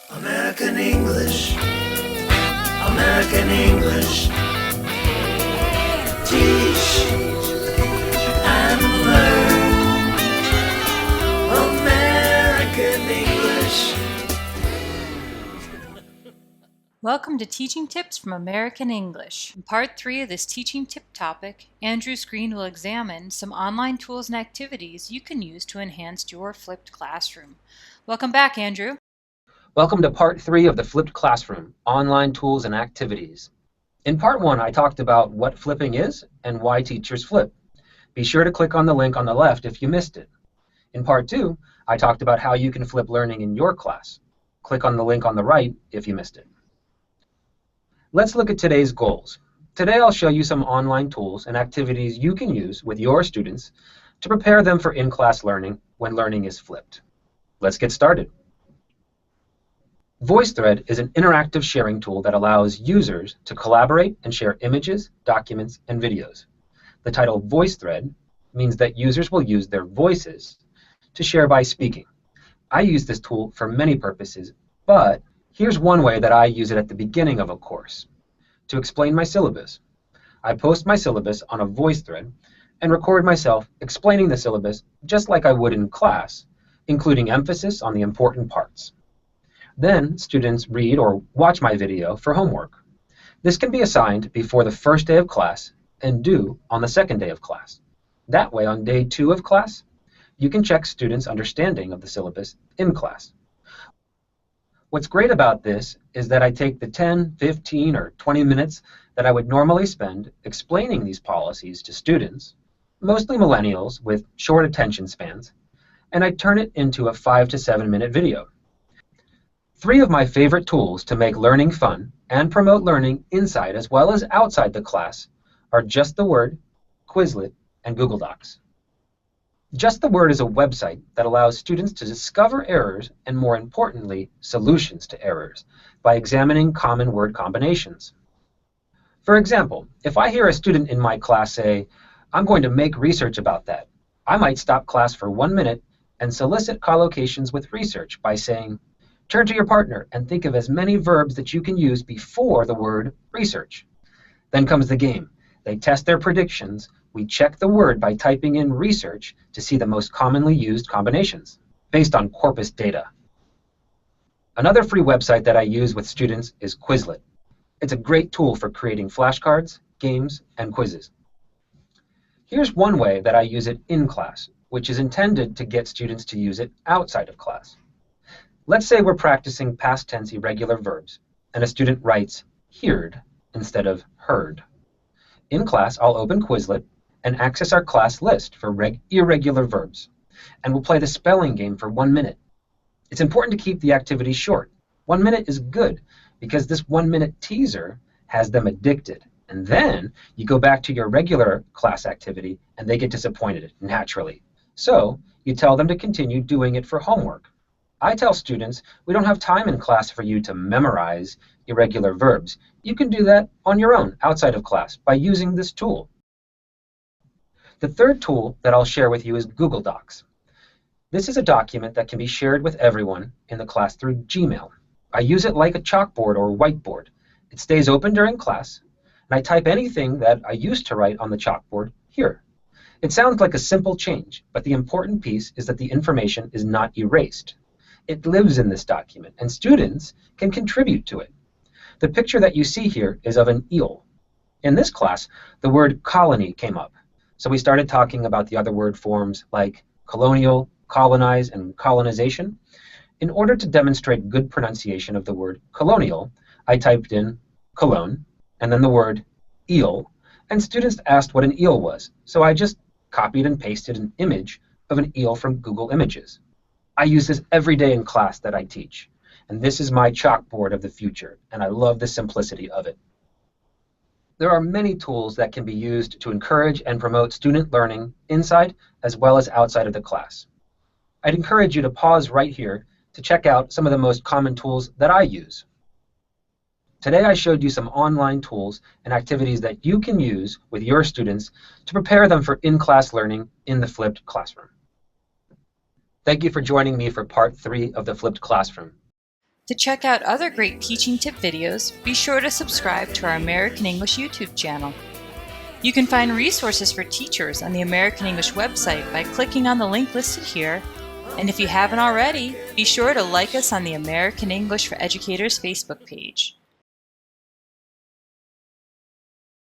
American English, American English. Teach and learn American English. Welcome to Teaching Tips from American English. In Part 3 of this teaching tip topic, Andrew Screen will examine some online tools and activities you can use to enhance your flipped classroom. Welcome back, Andrew. Welcome to Part 3 of the Flipped Classroom, Online Tools and Activities. In Part 1, I talked about what flipping is and why teachers flip. Be sure to click on the link on the left if you missed it. In Part 2, I talked about how you can flip learning in your class. Click on the link on the right if you missed it. Let's look at today's goals. Today I'll show you some online tools and activities you can use with your students to prepare them for in-class learning when learning is flipped. Let's get started. VoiceThread is an interactive sharing tool that allows users to collaborate and share images, documents, and videos. The title VoiceThread means that users will use their voices to share by speaking. I use this tool for many purposes, but here's one way that I use it at the beginning of a course, to explain my syllabus. I post my syllabus on a VoiceThread and record myself explaining the syllabus just like I would in class, including emphasis on the important parts. Then students read or watch my video for homework. This can be assigned before the first day of class and due on the second day of class. That way, on day 2 of class, you can check students' understanding of the syllabus in class. What's great about this is that I take the 10, 15, or 20 minutes that I would normally spend explaining these policies to students, mostly millennials with short attention spans, and I turn it into a 5 to 7 minute video. 3 of my favorite tools to make learning fun and promote learning inside as well as outside the class are Just the Word, Quizlet, and Google Docs. Just the Word is a website that allows students to discover errors and, more importantly, solutions to errors by examining common word combinations. For example, if I hear a student in my class say, "I'm going to make research about that," I might stop class for 1 minute and solicit collocations with research by saying, "Turn to your partner and think of as many verbs that you can use before the word research." Then comes the game. They test their predictions. We check the word by typing in research to see the most commonly used combinations based on corpus data. Another free website that I use with students is Quizlet. It's a great tool for creating flashcards, games, and quizzes. Here's one way that I use it in class, which is intended to get students to use it outside of class. Let's say we're practicing past tense irregular verbs, and a student writes heard instead of heard. In class, I'll open Quizlet and access our class list for irregular verbs, and we'll play the spelling game for 1 minute. It's important to keep the activity short. 1 minute is good because this 1 minute teaser has them addicted, and then you go back to your regular class activity and they get disappointed naturally. So you tell them to continue doing it for homework. I tell students, we don't have time in class for you to memorize irregular verbs. You can do that on your own outside of class by using this tool. The third tool that I'll share with you is Google Docs. This is a document that can be shared with everyone in the class through Gmail. I use it like a chalkboard or whiteboard. It stays open during class, and I type anything that I used to write on the chalkboard here. It sounds like a simple change, but the important piece is that the information is not erased. It lives in this document, and students can contribute to it. The picture that you see here is of an eel. In this class, the word colony came up, so we started talking about the other word forms like colonial, colonize, and colonization. In order to demonstrate good pronunciation of the word colonial, I typed in colon, and then the word eel, and students asked what an eel was, so I just copied and pasted an image of an eel from Google Images. I use this every day in class that I teach, and this is my chalkboard of the future, and I love the simplicity of it. There are many tools that can be used to encourage and promote student learning inside as well as outside of the class. I'd encourage you to pause right here to check out some of the most common tools that I use. Today I showed you some online tools and activities that you can use with your students to prepare them for in-class learning in the flipped classroom. Thank you for joining me for part 3 of the flipped classroom. To check out other great teaching tip videos, be sure to subscribe to our American English YouTube channel. You can find resources for teachers on the American English website by clicking on the link listed here. And if you haven't already, be sure to like us on the American English for Educators Facebook page.